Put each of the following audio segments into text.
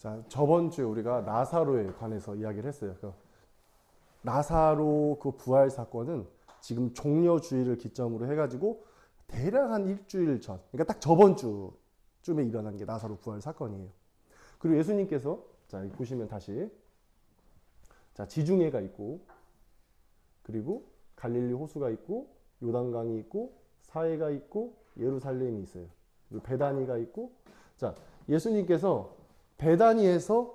자, 저번 주에 우리가 나사로에 관해서 이야기를 했어요. 나사로 그 부활 사건은 지금 종려주의를 기점으로 해가지고 대략 한 일주일 전, 그러니까 딱 저번 주쯤에 일어난 게 나사로 부활 사건이에요. 그리고 예수님께서, 자, 여기 보시면 다시, 자, 지중해가 있고, 그리고 갈릴리 호수가 있고, 요단강이 있고, 사해가 있고, 예루살렘이 있어요. 그리고 베다니가 있고, 자, 예수님께서 베다니에서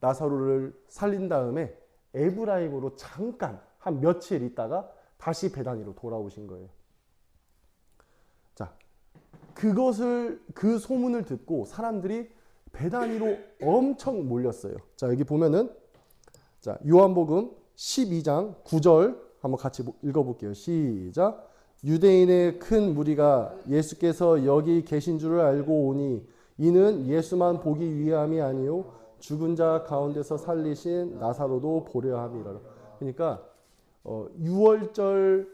나사로를 살린 다음에 에브라임으로 잠깐 한 며칠 있다가 다시 베다니로 돌아오신 거예요. 자, 그 소문을 듣고 사람들이 베다니로 엄청 몰렸어요. 자, 여기 보면은, 자, 요한복음 12장 9절 한번 같이 읽어볼게요. 시작. 유대인의 큰 무리가 예수께서 여기 계신 줄을 알고 오니 이는 예수만 보기 위함이 아니요 죽은 자 가운데서 살리신 나사로도 보려 함이라. 그러니까 6월절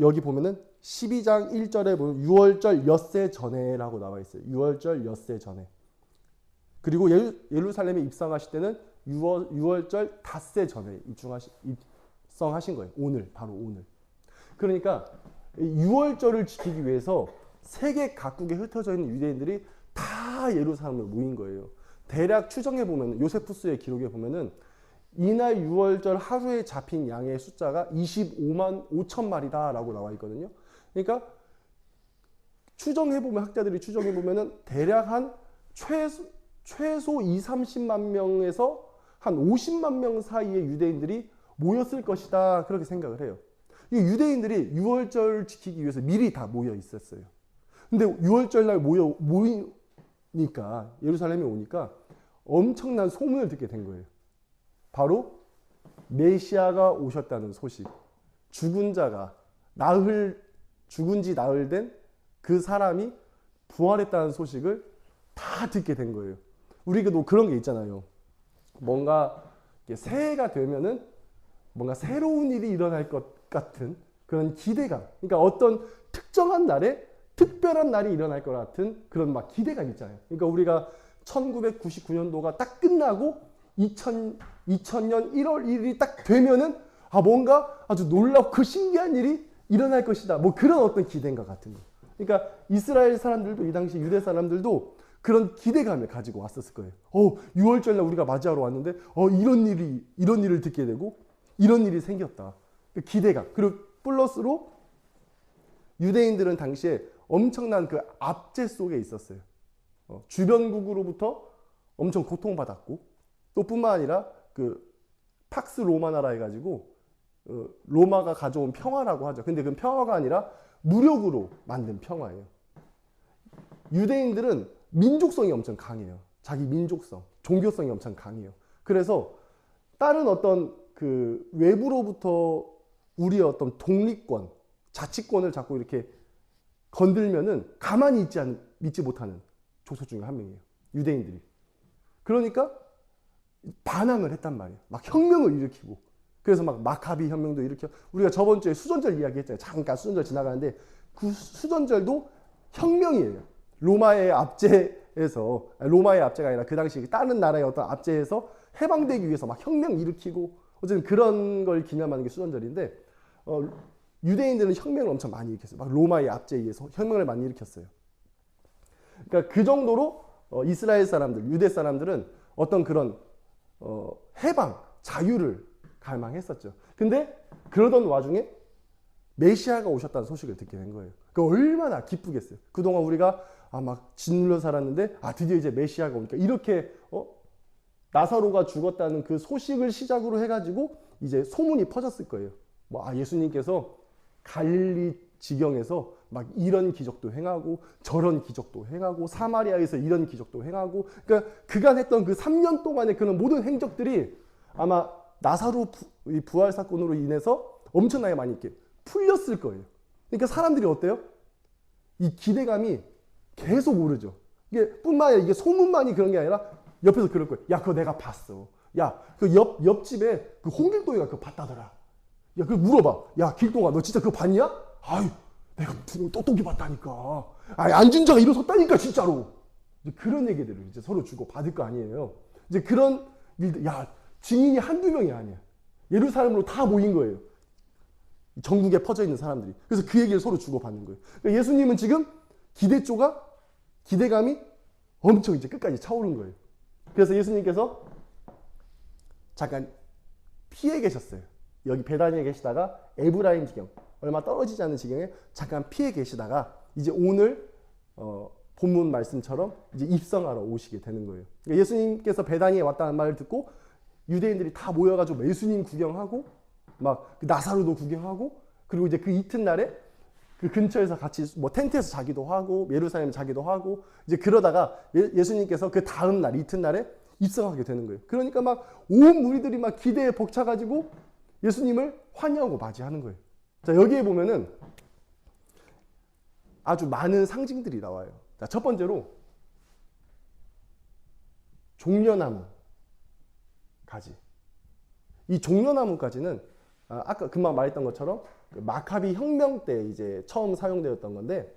여기 보면은 12장 1절에 보면 6월절 엿새 전에라고 나와 있어요. 6월절 엿새 전에. 그리고 예루살렘에 입성하실 때는 6월절 닷새 전에 입성하신 거예요. 오늘, 바로 오늘. 그러니까 6월절을 지키기 위해서 세계 각국에 흩어져 있는 유대인들이 다 예루살렘에 모인 거예요. 대략 추정해 보면, 요세푸스의 기록에 보면은 이날 6월절 하루에 잡힌 양의 숫자가 25만 5천 마리다라고 나와 있거든요. 그러니까 학자들이 추정해 보면은 대략 한 최소 2, 30만 명에서 한 50만 명 사이의 유대인들이 모였을 것이다, 그렇게 생각을 해요. 이 유대인들이 6월절 지키기 위해서 미리 다 모여 있었어요. 근데 6월절 날 모이니까, 예루살렘에 오니까 엄청난 소문을 듣게 된 거예요. 바로 메시아가 오셨다는 소식. 죽은 지 나흘 된 그 사람이 부활했다는 소식을 다 듣게 된 거예요. 우리가 그런 게 있잖아요. 뭔가 새해가 되면은 뭔가 새로운 일이 일어날 것 같은 그런 기대감. 그러니까 어떤 특정한 날에 특별한 날이 일어날 것 같은 그런 막 기대감 있잖아요. 그러니까 우리가 1999년도가 딱 끝나고 2000년 1월 1일이 딱 되면은 뭔가 아주 놀랍고 신기한 일이 일어날 것이다. 뭐 그런 어떤 기대감 같은 거. 그러니까 이스라엘 사람들도, 이 당시 유대 사람들도 그런 기대감을 가지고 왔었을 거예요. 6월절 날 우리가 맞이하러 왔는데 이런 일을 듣게 되고 이런 일이 생겼다. 기대감. 그리고 플러스로 유대인들은 당시에 엄청난 그 압제 속에 있었어요. 주변국으로부터 엄청 고통받았고, 또 뿐만 아니라 그 팍스 로마나라 해가지고 로마가 가져온 평화라고 하죠. 근데 그 평화가 아니라 무력으로 만든 평화예요. 유대인들은 민족성이 엄청 강해요. 자기 민족성, 종교성이 엄청 강해요. 그래서 다른 어떤 그 외부로부터 우리의 어떤 독립권, 자치권을 자꾸 이렇게 건들면은 가만히 있지 못하는 족속 중에 한 명이에요. 유대인들이. 그러니까 반항을 했단 말이에요. 막 혁명을 일으키고. 그래서 막 마카비 혁명도 일으켜. 우리가 저번 주에 수전절 이야기 했잖아요. 잠깐 수전절 지나가는데 그 수전절도 혁명이에요. 로마의 압제가 아니라 그 당시 다른 나라의 어떤 압제에서 해방되기 위해서 막 혁명 일으키고, 어쨌든 그런 걸 기념하는 게 수전절인데, 유대인들은 혁명을 엄청 많이 일으켰어요. 막 로마의 압제에 의해서 혁명을 많이 일으켰어요. 그러니까 그 정도로 이스라엘 사람들, 유대 사람들은 어떤 그런 해방, 자유를 갈망했었죠. 근데 그러던 와중에 메시아가 오셨다는 소식을 듣게 된 거예요. 그 얼마나 기쁘겠어요. 그동안 우리가 막 짓눌려 살았는데 드디어 이제 메시아가 오니까 이렇게 나사로가 죽었다는 그 소식을 시작으로 해가지고 이제 소문이 퍼졌을 거예요. 예수님께서 갈릴리 지경에서 막 이런 기적도 행하고 저런 기적도 행하고 사마리아에서 이런 기적도 행하고, 그러니까 그간 했던 그 3년 동안의 그런 모든 행적들이 아마 나사로 부활 사건으로 인해서 엄청나게 많이 이렇게 풀렸을 거예요. 그러니까 사람들이 어때요? 이 기대감이 계속 오르죠. 이게 뿐만 아니라 이게 소문만이 그런 게 아니라 옆에서 그럴 거예요. 야, 그거 내가 봤어. 야, 그 옆집에 그 홍길동이가 그거 봤다더라. 야, 그거 물어봐. 야, 길동아, 너 진짜 그거 봤냐? 아유, 내가 똑똑히 봤다니까. 안준자가 일어섰다니까, 진짜로. 이제 그런 얘기들을 이제 서로 주고 받을 거 아니에요. 이제 그런 일들, 야, 증인이 한두 명이 아니야. 예루살렘으로 다 모인 거예요. 전국에 퍼져 있는 사람들이. 그래서 그 얘기를 서로 주고 받는 거예요. 그러니까 예수님은 지금 기대감이 엄청 이제 끝까지 차오른 거예요. 그래서 예수님께서 잠깐 피해 계셨어요. 여기 베다니에 계시다가 에브라임 지경, 얼마 떨어지지 않은 지경에 잠깐 피해 계시다가 이제 오늘 본문 말씀처럼 이제 입성하러 오시게 되는 거예요. 그러니까 예수님께서 베다니에 왔다는 말을 듣고 유대인들이 다 모여가지고 예수님 구경하고 막 나사로도 구경하고 그리고 이제 그 이튿날에 그 근처에서 같이 뭐 텐트에서 자기도 하고 예루살렘 자기도 하고 이제 그러다가 예수님께서 그 다음 날 이튿날에 입성하게 되는 거예요. 그러니까 막 온 무리들이 막 기대에 벅차가지고 예수님을 환영하고 맞이하는 거예요. 자, 여기에 보면은 아주 많은 상징들이 나와요. 자, 첫 번째로 종려나무 가지. 이 종려나무 가지는 아까 금방 말했던 것처럼 마카비 혁명 때 이제 처음 사용되었던 건데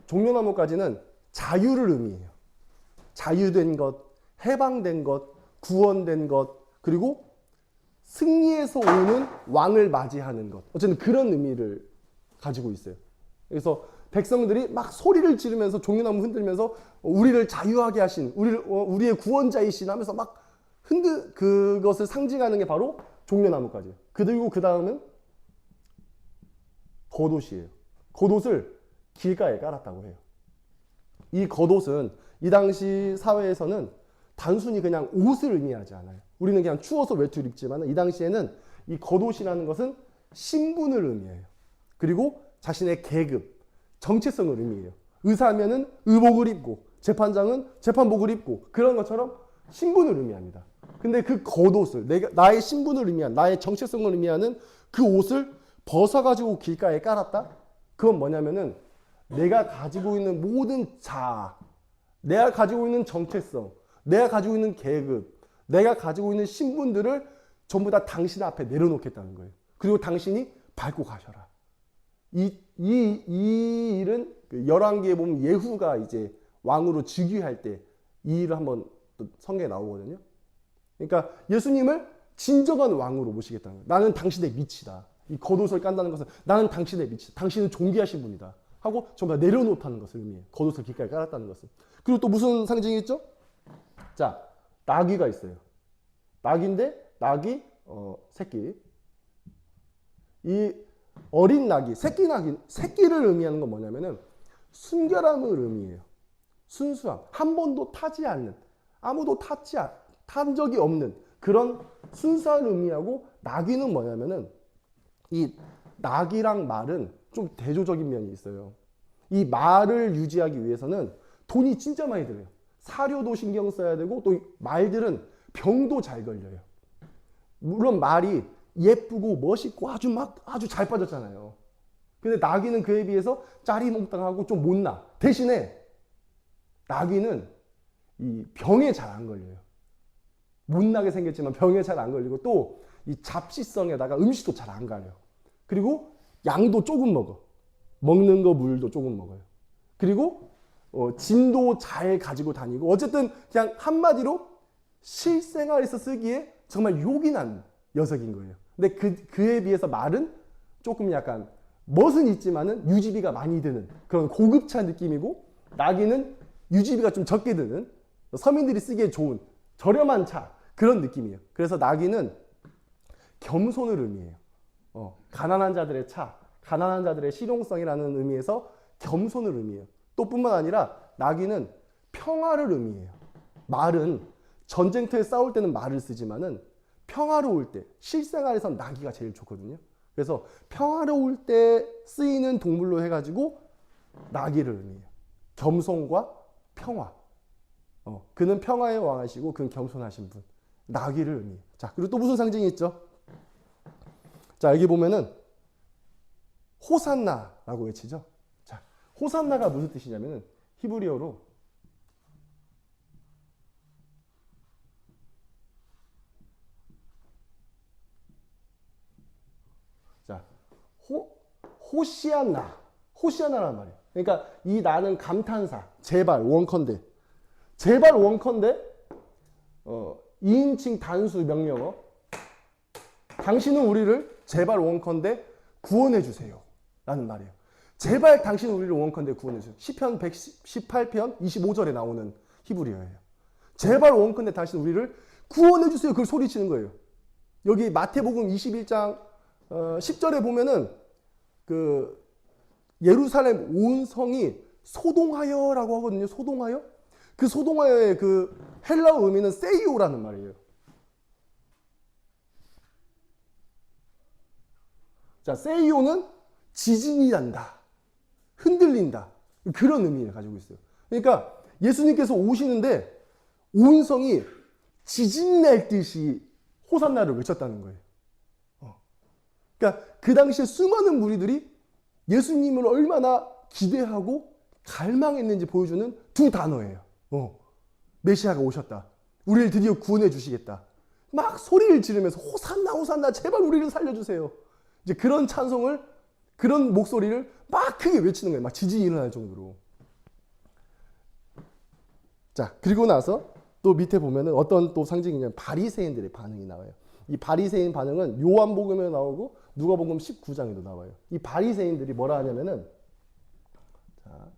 종려나무 가지는 자유를 의미해요. 자유된 것, 해방된 것, 구원된 것, 그리고 승리에서 오는 왕을 맞이하는 것. 어쨌든 그런 의미를 가지고 있어요. 그래서 백성들이 막 소리를 지르면서 종려나무 흔들면서 우리를 자유하게 하신 우리의 구원자이신 하면서 막 그것을 상징하는 게 바로 종려나무까지예요. 그리고 그 다음은 겉옷이에요. 겉옷을 길가에 깔았다고 해요. 이 겉옷은 이 당시 사회에서는 단순히 그냥 옷을 의미하지 않아요. 우리는 그냥 추워서 외투를 입지만 이 당시에는 이 겉옷이라는 것은 신분을 의미해요. 그리고 자신의 계급, 정체성을 의미해요. 의사하면은 의복을 입고 재판장은 재판복을 입고 그런 것처럼 신분을 의미합니다. 근데 그 겉옷을 나의 신분을 의미한 나의 정체성을 의미하는 그 옷을 벗어가지고 길가에 깔았다? 그건 뭐냐면은 내가 가지고 있는 모든 자아, 내가 가지고 있는 정체성, 내가 가지고 있는 계급, 내가 가지고 있는 신분들을 전부 다 당신 앞에 내려놓겠다는 거예요. 그리고 당신이 밟고 가셔라. 이 일은 열왕기에 보면 예후가 이제 왕으로 즉위할 때 이 일을 한번 성경에 나오거든요. 그러니까 예수님을 진정한 왕으로 모시겠다는 거예요. 나는 당신의 밑이다. 이 겉옷을 깐다는 것은 나는 당신의 밑이다. 당신은 존귀하신 분이다. 하고 전부 다 내려놓다는 것을 의미해요. 겉옷을 길가에 깔았다는 것은. 그리고 또 무슨 상징이 있죠? 자, 나귀가 있어요. 나귀인데 나귀 새끼. 이 어린 나귀, 새끼를 의미하는 건 뭐냐면은 순결함을 의미해요. 순수함. 한 번도 타지 않는, 아무도 탄 적이 없는 그런 순수함을 의미하고 나귀는 뭐냐면은 이 나귀랑 말은 좀 대조적인 면이 있어요. 이 말을 유지하기 위해서는 돈이 진짜 많이 들어요. 사료도 신경 써야 되고 또 말들은 병도 잘 걸려요. 물론 말이 예쁘고 멋있고 아주 잘 빠졌잖아요. 근데 나귀는 그에 비해서 짜리몽땅하고 좀 못나. 대신에 나귀는 이 병에 잘 안 걸려요. 못나게 생겼지만 병에 잘 안 걸리고 또 이 잡식성에다가 음식도 잘 안 가요. 그리고 양도 조금 먹어. 먹는 거 물도 조금 먹어요. 그리고 짐도 잘 가지고 다니고 어쨌든 그냥 한마디로 실생활에서 쓰기에 정말 요긴한 녀석인 거예요. 근데 그에 비해서 말은 조금 약간 멋은 있지만은 유지비가 많이 드는 그런 고급차 느낌이고 나귀는 유지비가 좀 적게 드는 서민들이 쓰기에 좋은 저렴한 차 그런 느낌이에요. 그래서 나귀는 겸손을 의미해요. 가난한 자들의 차, 가난한 자들의 실용성이라는 의미에서 겸손을 의미해요. 또 뿐만 아니라 나귀는 평화를 의미해요. 말은 전쟁터에 싸울 때는 말을 쓰지만은 평화로울 때 실생활에선 나귀가 제일 좋거든요. 그래서 평화로울 때 쓰이는 동물로 해가지고 나귀를 의미해요. 겸손과 평화. 그는 평화의 왕이시고 그는 겸손하신 분. 나귀를 의미해요. 자, 그리고 또 무슨 상징이 있죠? 자, 여기 보면은 호산나라고 외치죠. 자, 호산나가 무슨 뜻이냐면은 히브리어로 자, 호시아나라는 말이에요. 그러니까 이 나는 감탄사, 제발 원컨대, 제발 원컨대 2인칭 단수 명령어, 당신은 우리를 제발 원컨대 구원해 주세요 라는 말이에요. 제발 당신은 우리를 원컨대 구원해 주세요. 시편 118편 25절에 나오는 히브리어예요. 제발 원컨대 당신 우리를 구원해 주세요. 그걸 소리치는 거예요. 여기 마태복음 21장 10절에 보면은 그 예루살렘 온 성이 소동하여라고 하거든요. 소동하여. 그 소동하여의 그 헬라어 의미는 세이오라는 말이에요. 자, 세이오는 지진이 난다, 흔들린다, 그런 의미를 가지고 있어요. 그러니까 예수님께서 오시는데 온 성이 지진 날 듯이 호산나를 외쳤다는 거예요. 그러니까 그 당시에 수많은 무리들이 예수님을 얼마나 기대하고 갈망했는지 보여주는 두 단어예요. 메시아가 오셨다. 우리를 드디어 구원해 주시겠다. 막 소리를 지르면서 호산나 호산나 제발 우리를 살려주세요. 이제 그런 찬송을, 그런 목소리를 막 크게 외치는 거예요. 막 지진이 일어날 정도로. 자, 그리고 나서 또 밑에 보면은 어떤 또 상징이냐면 바리새인들의 반응이 나와요. 이 바리새인 반응은 요한복음에 나오고 누가복음 19장에도 나와요. 이 바리새인들이 뭐라 하냐면은, 자,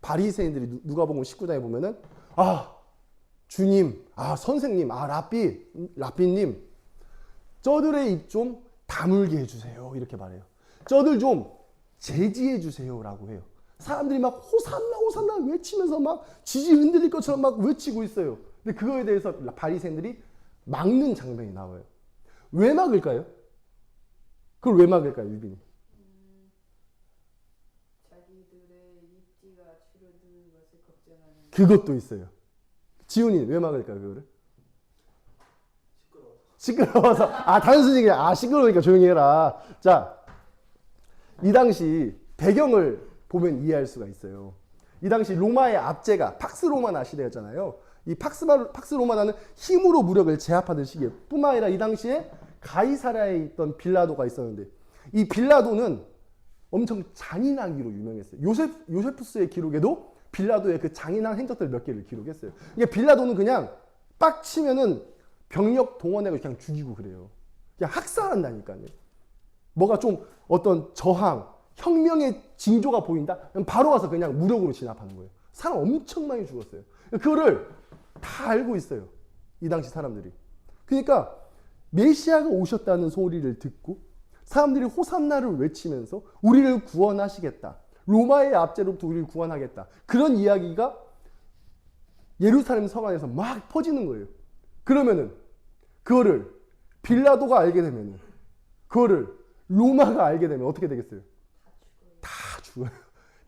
바리새인들이 누가복음 19장에 보면은, 아 주님, 아 선생님, 아 라삐님, 저들의 입 좀 다물게 해주세요. 이렇게 말해요. 저들 좀 제지해 주세요라고 해요. 사람들이 막 호산나 호산나 외치면서 막 지지 흔들릴 것처럼 막 외치고 있어요. 근데 그거에 대해서 바리새인들이 막는 장면이 나와요. 왜 막을까요? 그걸 왜 막을까요, 유빈이? 자기들의 입지가 줄어드는 것을 걱정하는. 그것도 있어요. 지훈이 왜 막을까요, 그거를? 시끄러워서. 단순히 그냥 시끄러우니까 조용히 해라. 자, 이 당시 배경을 보면 이해할 수가 있어요. 이 당시 로마의 압제가 팍스 로마나 시대였잖아요. 이 팍스 로마나는 힘으로 무력을 제압하던 시기예요. 뿐만 아니라 이 당시에 가이사랴에 있던 빌라도가 있었는데, 이 빌라도는 엄청 잔인하기로 유명했어요. 요세푸스의 기록에도 빌라도의 그 잔인한 행적들 몇 개를 기록했어요. 이게 빌라도는 그냥 빡치면은 병력 동원해서 그냥 죽이고 그래요. 그냥 학살한다니까요. 뭐가 좀 어떤 저항, 혁명의 징조가 보인다? 그럼 바로 와서 그냥 무력으로 진압하는 거예요. 사람 엄청 많이 죽었어요. 그거를 다 알고 있어요. 이 당시 사람들이. 그러니까 메시아가 오셨다는 소리를 듣고 사람들이 호산나를 외치면서 우리를 구원하시겠다, 로마의 압제로부터 우리를 구원하겠다, 그런 이야기가 예루살렘 성 안에서 막 퍼지는 거예요. 그러면은 그거를 빌라도가 알게 되면은, 그거를 로마가 알게 되면 어떻게 되겠어요? 다 죽어요.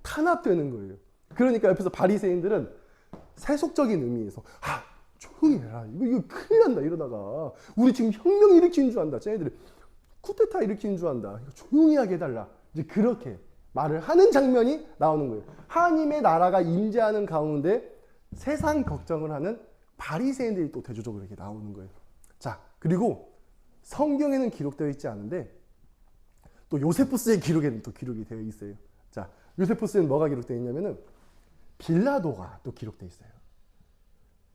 탄압되는 거예요. 그러니까 옆에서 바리새인들은 세속적인 의미에서 조용히 해라, 이거 큰일 난다, 이러다가 우리 지금 혁명 일으키는 줄 안다, 쟤네들이 쿠데타 일으키는 줄 안다, 이거 조용히 하게 해달라, 이제 그렇게 말을 하는 장면이 나오는 거예요. 하나님의 나라가 임재하는 가운데 세상 걱정을 하는 바리새인들이 또 대조적으로 이렇게 나오는 거예요. 자, 그리고 성경에는 기록되어 있지 않은데 또 요세푸스의 기록에는 또 기록이 되어 있어요. 자, 요세푸스는 뭐가 기록되어 있냐면은 빌라도가 또 기록되어 있어요.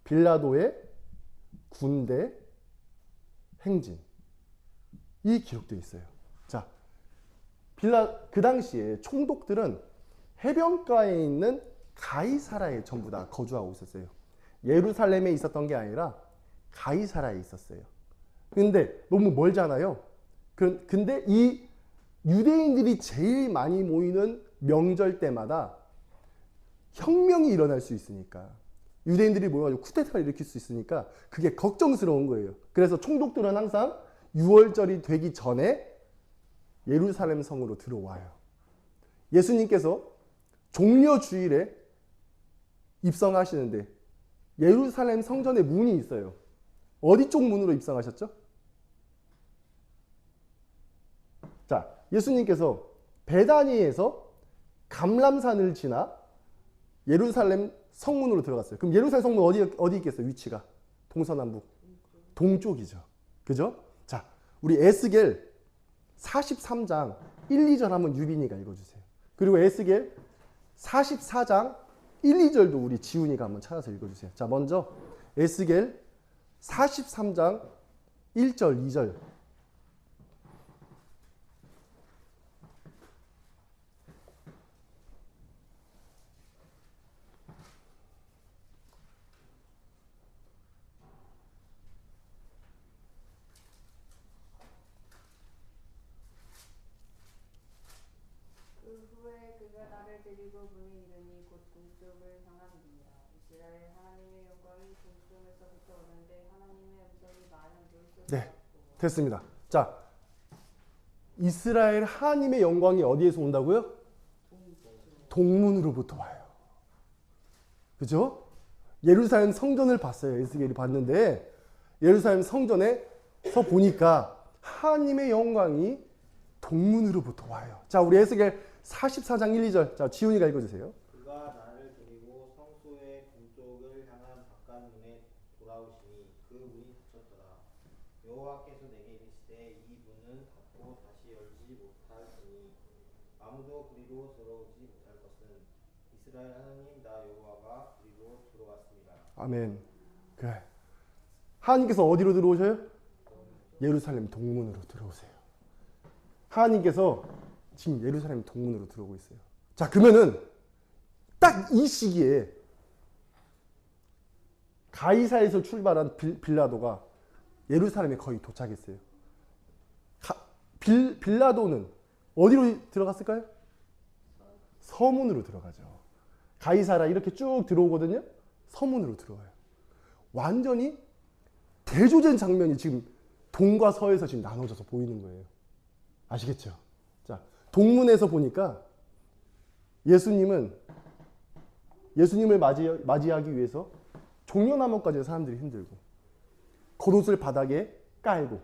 빌라도의 군대 행진, 이 기록되어 있어요. 자, 그 당시에 총독들은 해변가에 있는 가이사라에 전부 다 거주하고 있었어요. 예루살렘에 있었던 게 아니라 가이사라에 있었어요. 근데 너무 멀잖아요. 근데 이 유대인들이 제일 많이 모이는 명절 때마다 혁명이 일어날 수 있으니까, 유대인들이 모여가지고 쿠데타를 일으킬 수 있으니까 그게 걱정스러운 거예요. 그래서 총독들은 항상 6월절이 되기 전에 예루살렘 성으로 들어와요. 예수님께서 종려주일에 입성하시는데 예루살렘 성전에 문이 있어요. 어디 쪽 문으로 입성하셨죠? 자, 예수님께서 베다니에서 감람산을 지나 예루살렘 성문으로 들어갔어요. 그럼 예루살렘 성문 어디 있겠어요? 위치가 동서남북 동쪽이죠. 그죠? 자, 우리 에스겔 43장 1, 2절 한번 유빈이가 읽어주세요. 그리고 에스겔 44장 1, 2절도 우리 지훈이가 한번 찾아서 읽어주세요. 자, 먼저 에스겔 43장 1절, 2절. 그 후에 그가 나를 데리고 문에 이르니 곧 동쪽을 향하니라. 이스라엘 하나님의 영광이 동쪽에서부터 오는데 하나님의 음성이 많은 물소리가 네, 됐습니다. 자, 이스라엘 하나님의 영광이 어디에서 온다고요? 동문으로부터 와요. 그죠? 예루살렘 성전을 봤어요. 에스겔이 봤는데 예루살렘 성전에서 보니까 하나님의 영광이 동문으로부터 와요. 자, 우리 에스겔 44장 1, 2절. 자, 지훈이가 읽어주세요. 그가 나를 데리고 성소의 동쪽을 향한 바깥문에 돌아오시니 그 문이 닫혔더라. 여호와께서 내게 이르시되 이 문은 닫고 다시 열지 못하리니 아무도 그리로 들어오지 못할 것은 이스라엘 하나님 나 여호와가 그리로 들어왔습니다. 아멘. 그래. 하나님께서 어디로 들어오셔요? 예루살렘 동문으로 들어오세요. 하나님께서 지금 예루살렘 동문으로 들어오고 있어요. 자, 그러면은 딱 이 시기에 가이사에서 출발한 빌라도가 예루살렘에 거의 도착했어요. 빌라도는 어디로 들어갔을까요? 서문으로 들어가죠. 가이사라 이렇게 쭉 들어오거든요. 서문으로 들어와요. 완전히 대조된 장면이 지금 동과 서에서 지금 나눠져서 보이는 거예요. 아시겠죠? 자, 동문에서 보니까 예수님을 맞이하기 위해서 종려나무까지 사람들이 힘들고 겉옷을 바닥에 깔고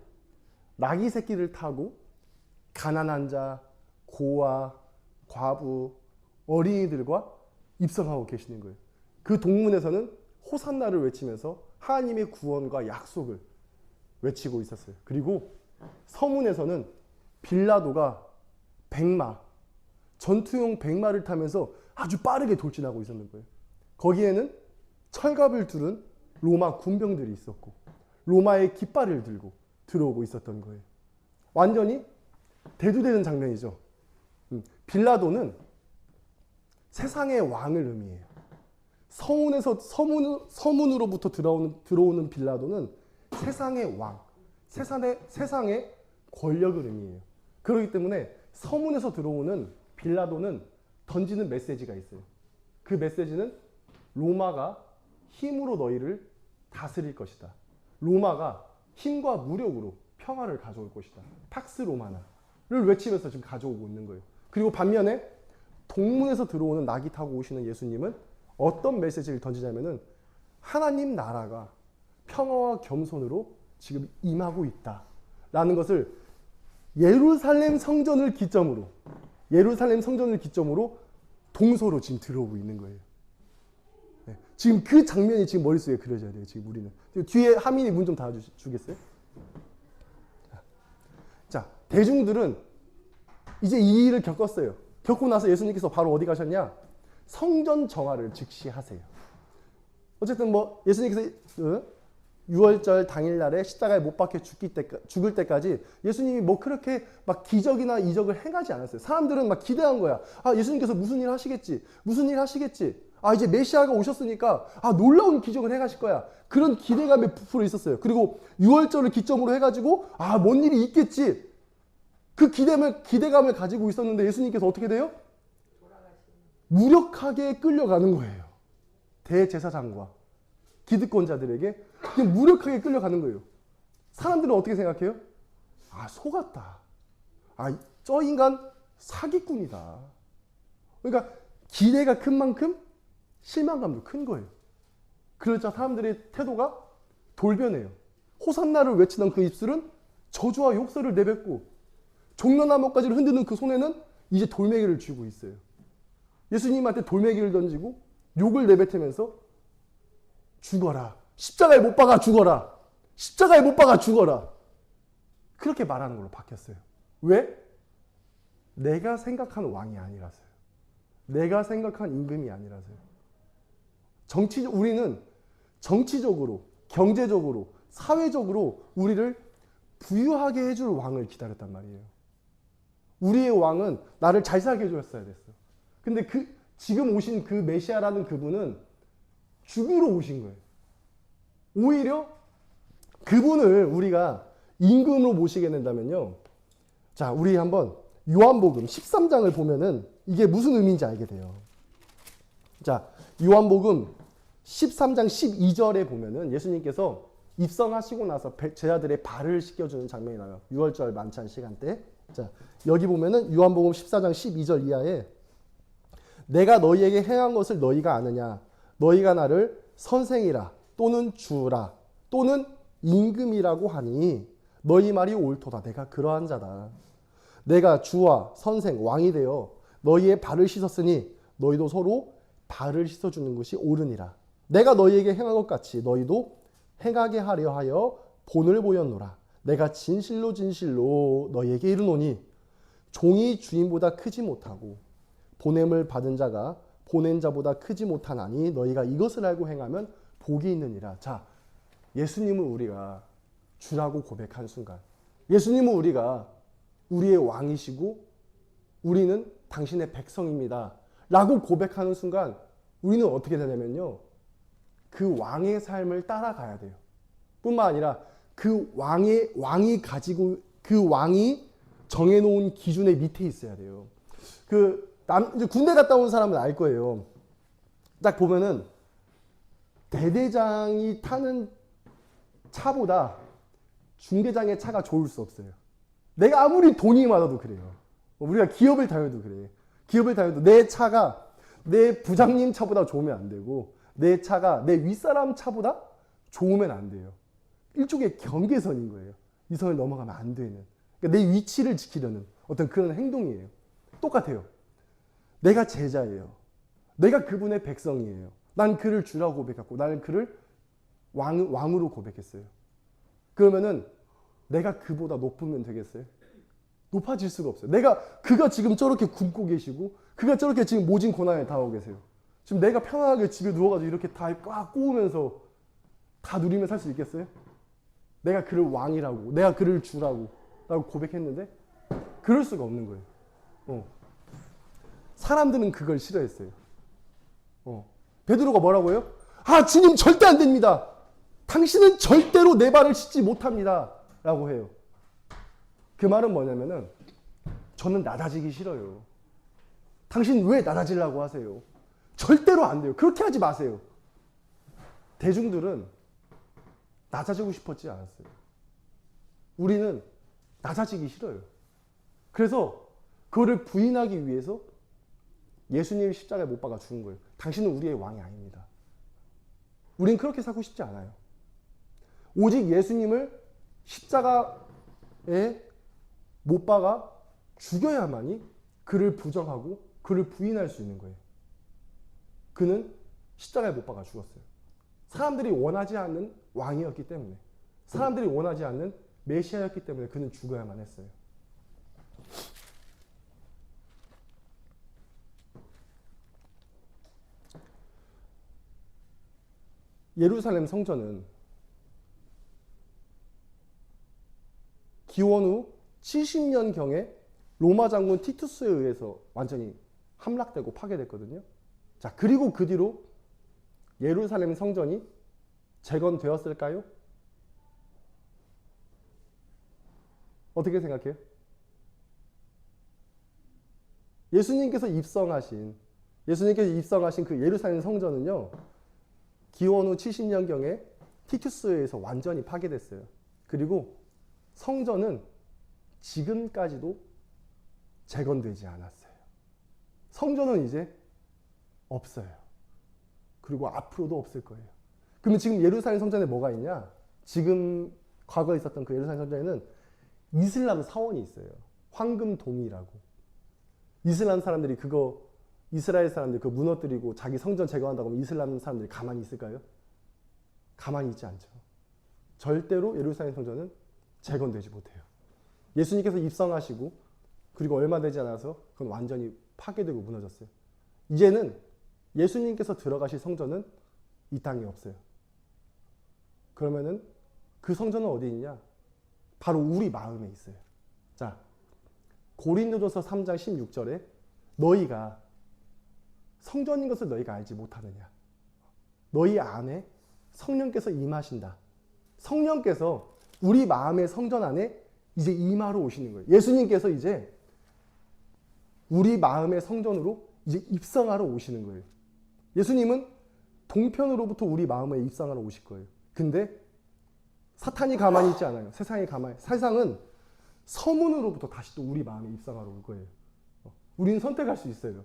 나귀 새끼를 타고 가난한 자, 고아, 과부, 어린이들과 입성하고 계시는 거예요. 그 동문에서는 호산나를 외치면서 하나님의 구원과 약속을 외치고 있었어요. 그리고 서문에서는 빌라도가 전투용 백마를 타면서 아주 빠르게 돌진하고 있었는 거예요. 거기에는 철갑을 두른 로마 군병들이 있었고 로마의 깃발을 들고 들어오고 있었던 거예요. 완전히 대두되는 장면이죠. 빌라도는 세상의 왕을 의미해요. 서문으로부터 들어오는 빌라도는 세상의 왕, 세상의 권력을 의미해요. 그렇기 때문에 서문에서 들어오는 빌라도는 던지는 메시지가 있어요. 그 메시지는 로마가 힘으로 너희를 다스릴 것이다. 로마가 힘과 무력으로 평화를 가져올 것이다. 팍스 로마나를 외치면서 지금 가져오고 있는 거예요. 그리고 반면에 동문에서 들어오는 나귀 타고 오시는 예수님은 어떤 메시지를 던지냐면은 하나님 나라가 평화와 겸손으로 지금 임하고 있다라는 것을 예루살렘 성전을 기점으로 동서로 지금 들어오고 있는 거예요. 네, 지금 그 장면이 지금 머릿속에 그려져야 돼요. 지금 우리는. 뒤에 하민이 문 좀 닫아주겠어요? 자, 대중들은 이제 이 일을 겪었어요. 겪고 나서 예수님께서 바로 어디 가셨냐? 성전 정화를 즉시 하세요. 어쨌든 뭐 예수님께서 6월절 당일날에 십자가에 못 박혀 죽을 때까지 예수님이 뭐 그렇게 막 기적이나 이적을 행하지 않았어요. 사람들은 막 기대한 거야. 아, 예수님께서 무슨 일 하시겠지? 아, 이제 메시아가 오셨으니까 놀라운 기적을 행하실 거야. 그런 기대감에 부풀어 있었어요. 그리고 6월절을 기점으로 해가지고 뭔 일이 있겠지. 그 기대감을 가지고 있었는데 예수님께서 어떻게 돼요? 무력하게 끌려가는 거예요. 대제사장과 기득권자들에게 그냥 무력하게 끌려가는 거예요. 사람들은 어떻게 생각해요? 속았다. 저 인간 사기꾼이다. 그러니까 기대가 큰 만큼 실망감도 큰 거예요. 그러자 사람들의 태도가 돌변해요. 호산나를 외치던 그 입술은 저주와 욕설을 내뱉고 종려나무까지를 흔드는 그 손에는 이제 돌멩이를 쥐고 있어요. 예수님한테 돌멩이를 던지고 욕을 내뱉으면서 죽어라. 십자가에 못 박아 죽어라. 십자가에 못 박아 죽어라. 그렇게 말하는 걸로 바뀌었어요. 왜? 내가 생각하는 왕이 아니라서요. 내가 생각한 임금이 아니라서요. 우리는 정치적으로, 경제적으로, 사회적으로 우리를 부유하게 해줄 왕을 기다렸단 말이에요. 우리의 왕은 나를 잘 살게 해줬어야 됐어. 근데 지금 오신 그 메시아라는 그분은 죽으러 오신 거예요. 오히려 그분을 우리가 임금으로 모시게 된다면요. 자, 우리 한번 요한복음 13장을 보면은 이게 무슨 의미인지 알게 돼요. 자, 요한복음 13장 12절에 보면은 예수님께서 입성하시고 나서 제자들의 발을 씻겨주는 장면이 나와요. 6월절 만찬 시간 때. 자, 여기 보면은 요한복음 14장 12절 이하에 내가 너희에게 행한 것을 너희가 아느냐? 너희가 나를 선생이라 또는 주라 또는 임금이라고 하니 너희 말이 옳도다. 내가 그러한 자다. 내가 주와 선생 왕이 되어 너희의 발을 씻었으니 너희도 서로 발을 씻어주는 것이 옳으니라. 내가 너희에게 행한 것 같이 너희도 행하게 하려 하여 본을 보였노라. 내가 진실로 진실로 너희에게 이르노니 종이 주인보다 크지 못하고 보냄을 받은 자가 보낸 자보다 크지 못하나니 너희가 이것을 알고 행하면 복이 있느니라. 자, 예수님을 우리가 주라고 고백한 순간, 예수님은 우리가 우리의 왕이시고 우리는 당신의 백성입니다 라고 고백하는 순간 우리는 어떻게 되냐면요, 그 왕의 삶을 따라가야 돼요. 뿐만 아니라 그 왕이 가지고, 그 왕이 정해놓은 기준의 밑에 있어야 돼요. 이제 군대 갔다 온 사람은 알 거예요. 딱 보면은 대대장이 타는 차보다 중대장의 차가 좋을 수 없어요. 내가 아무리 돈이 많아도 그래요. 우리가 기업을 다녀도 그래. 기업을 다녀도 내 차가 내 부장님 차보다 좋으면 안 되고 내 차가 내 윗사람 차보다 좋으면 안 돼요. 일종의 경계선인 거예요. 이 선을 넘어가면 안 되는. 그러니까 내 위치를 지키려는 어떤 그런 행동이에요. 똑같아요. 내가 제자예요. 내가 그분의 백성이에요. 난 그를 주라고 고백했고 나는 그를 왕으로 고백했어요. 그러면은 내가 그보다 높으면 되겠어요? 높아질 수가 없어요. 그가 지금 저렇게 굶고 계시고 그가 저렇게 지금 모진 고난에 당하고 계세요. 지금 내가 편안하게 집에 누워가지고 이렇게 다 꽉 꼬우면서 다 누리며 살 수 있겠어요? 내가 그를 왕이라고, 내가 그를 주라고 라고 고백했는데 그럴 수가 없는 거예요. 사람들은 그걸 싫어했어요. 베드로가 뭐라고 해요? 아, 주님 절대 안 됩니다. 당신은 절대로 내 발을 씻지 못합니다 라고 해요. 그 말은 뭐냐면은 저는 낮아지기 싫어요. 당신 왜 낮아지려고 하세요? 절대로 안 돼요. 그렇게 하지 마세요. 대중들은 낮아지고 싶었지 않았어요. 우리는 낮아지기 싫어요. 그래서 그거를 부인하기 위해서 예수님이 십자가에 못 박아 죽은 거예요. 당신은 우리의 왕이 아닙니다. 우린 그렇게 살고 싶지 않아요. 오직 예수님을 십자가에 못 박아 죽여야만이 그를 부정하고 그를 부인할 수 있는 거예요. 그는 십자가에 못 박아 죽었어요. 사람들이 원하지 않는 왕이었기 때문에, 사람들이 원하지 않는 메시아였기 때문에 그는 죽어야만 했어요. 예루살렘 성전은 기원 후 70년경에 로마 장군 티투스에 의해서 완전히 함락되고 파괴됐거든요. 자, 그리고 그 뒤로 예루살렘 성전이 재건되었을까요? 어떻게 생각해요? 예수님께서 입성하신 그 예루살렘 성전은요, 기원 후 70년경에 티투스에 의해서 완전히 파괴됐어요. 그리고 성전은 지금까지도 재건되지 않았어요. 성전은 이제 없어요. 그리고 앞으로도 없을 거예요. 그러면 지금 예루살렘 성전에 뭐가 있냐? 지금 과거에 있었던 그 예루살렘 성전에는 이슬람 사원이 있어요. 황금돔이라고. 이슬람 사람들이 이스라엘 사람들이 그거 무너뜨리고 자기 성전 제거한다고 하면 이슬람 사람들이 가만히 있을까요? 가만히 있지 않죠. 절대로 예루살렘 성전은 재건되지 못해요. 예수님께서 입성하시고 그리고 얼마 되지 않아서 그건 완전히 파괴되고 무너졌어요. 이제는 예수님께서 들어가실 성전은 이 땅에 없어요. 그러면은 그 성전은 어디 있냐? 바로 우리 마음에 있어요. 자, 고린도전서 3장 16절에 너희가 성전인 것을 너희가 알지 못하느냐? 너희 안에 성령께서 임하신다. 성령께서 우리 마음의 성전 안에 이제 임하러 오시는 거예요. 예수님께서 이제 우리 마음의 성전으로 이제 입성하러 오시는 거예요. 예수님은 동편으로부터 우리 마음에 입성하러 오실 거예요. 근데 사탄이 가만히 있지 않아요. 세상은 서문으로부터 다시 또 우리 마음에 입성하러 올 거예요. 우리는 선택할 수 있어요.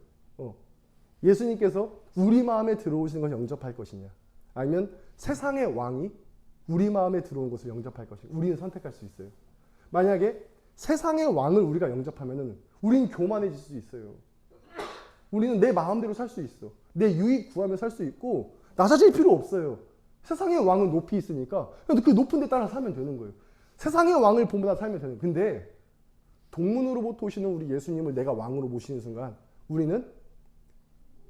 예수님께서 우리 마음에 들어오시는 것을 영접할 것이냐, 아니면 세상의 왕이 우리 마음에 들어온 것을 영접할 것이냐, 우리는 선택할 수 있어요. 만약에 세상의 왕을 우리가 영접하면은 우리는 교만해질 수 있어요. 우리는 내 마음대로 살 수 있어. 내 유익 구하며 살 수 있고 낮아질 필요 없어요. 세상의 왕은 높이 있으니까 그 높은 데 따라 살면 되는 거예요. 세상의 왕을 본보다 살면 되는 거예요. 근데 동문으로부터 오시는 우리 예수님을 내가 왕으로 모시는 순간 우리는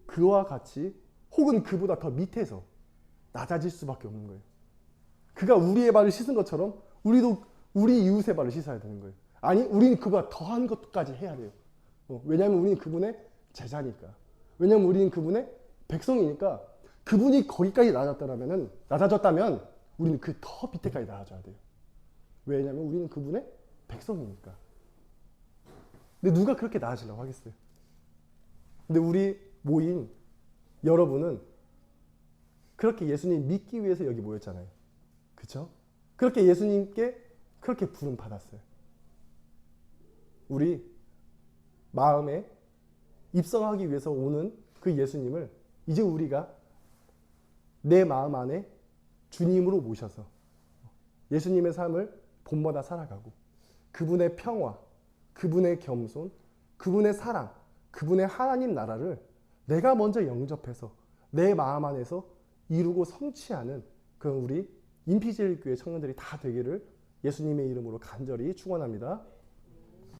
그와 같이 혹은 그보다 더 밑에서 낮아질 수밖에 없는 거예요. 그가 우리의 발을 씻은 것처럼 우리도 우리 이웃의 발을 씻어야 되는 거예요. 아니, 우리는 그보다 더한 것까지 해야 돼요. 왜냐하면 우리는 그분의 제자니까. 왜냐하면 우리는 그분의 백성이니까. 그분이 거기까지 낮아졌다면 우리는 그 더 밑에까지 낮아져야 돼요. 왜냐하면 우리는 그분의 백성이니까. 근데 누가 그렇게 나아지려고 하겠어요? 근데 우리 모인 여러분은 그렇게 예수님 믿기 위해서 여기 모였잖아요. 그렇죠? 그렇게 예수님께 그렇게 부름 받았어요. 우리 마음에 입성하기 위해서 오는 그 예수님을 이제 우리가 내 마음 안에 주님으로 모셔서 예수님의 삶을 본보다 살아가고 그분의 평화, 그분의 겸손, 그분의 사랑, 그분의 하나님 나라를 내가 먼저 영접해서 내 마음 안에서 이루고 성취하는 그런 우리 인피제일교회 청년들이 다 되기를 예수님의 이름으로 간절히 축원합니다.